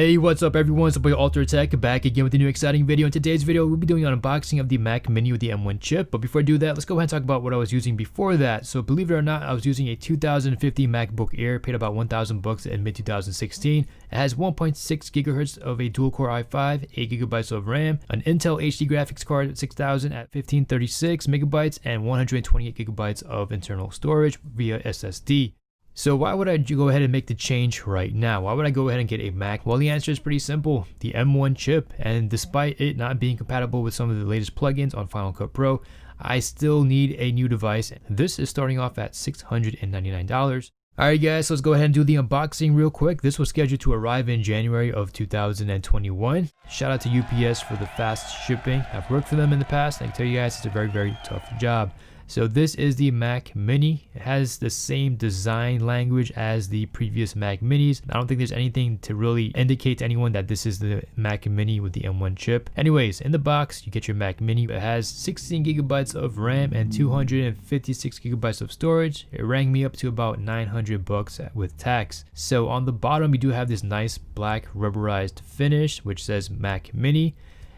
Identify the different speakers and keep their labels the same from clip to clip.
Speaker 1: Hey, what's up everyone, it's your boy Alter Tech back again with a new exciting video. In today's video, we'll be doing an unboxing of the Mac Mini with the M1 chip. But before I do that, let's go ahead and talk about what I was using before that. So believe it or not, I was using a 2050 MacBook Air, paid about 1,000 bucks in mid-2016. It has 1.6 gigahertz of a dual-core i5, 8 gigabytes of RAM, an Intel HD graphics card 6000 at 1536 megabytes, and 128 gigabytes of internal storage via SSD. So why would I go ahead and make the change right now? Why would I go ahead and get a Mac? Well, the answer is pretty simple. The M1 chip, and despite it not being compatible with some of the latest plugins on Final Cut Pro, I still need a new device. This is starting off at $699. Alright guys, so let's go ahead and do the unboxing real quick. This was scheduled to arrive in January of 2021. Shout out to UPS for the fast shipping. I've worked for them in the past, and I can tell you guys it's a very tough job. So this is the Mac Mini. It has the same design language as the previous Mac Minis. I don't think there's anything to really indicate to anyone that this is the Mac Mini with the M1 chip. Anyways, in the box, you get your Mac Mini. It has 16 gigabytes of RAM and 256 gigabytes of storage. It rang me up to about 900 bucks with tax. So on the bottom, you do have this nice black rubberized finish, which says Mac Mini.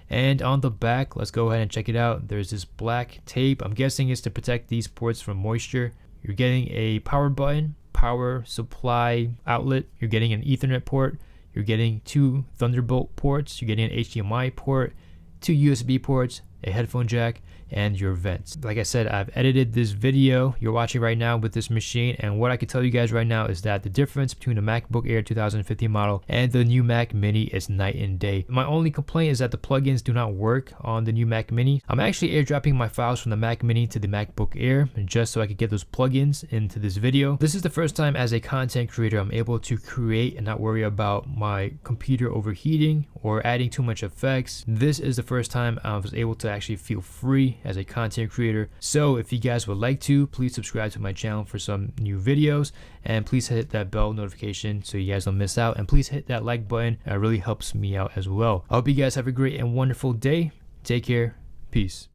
Speaker 1: And on the back, let's go ahead and check it out. There's this black tape. I'm guessing it's to protect these ports from moisture. You're getting a power button, power supply outlet. You're getting an Ethernet port. You're getting two Thunderbolt ports. You're getting an HDMI port, two USB ports, a headphone jack, and your vents. Like I said, I've edited this video you're watching right now with this machine, and what I can tell you guys right now is that the difference between the MacBook Air 2015 model and the new Mac Mini is night and day. My only complaint is that the plugins do not work on the new Mac Mini. I'm actually airdropping my files from the Mac Mini to the MacBook Air just so I could get those plugins into this video. This is the first time as a content creator I'm able to create and not worry about my computer overheating or adding too much effects. This is the first time I was able to actually feel free as a content creator. So if you guys would like to, please subscribe to my channel for some new videos, and please hit that bell notification so you guys don't miss out, and please hit that like button. It really helps me out as well. I hope you guys have a great and wonderful day. Take care. Peace.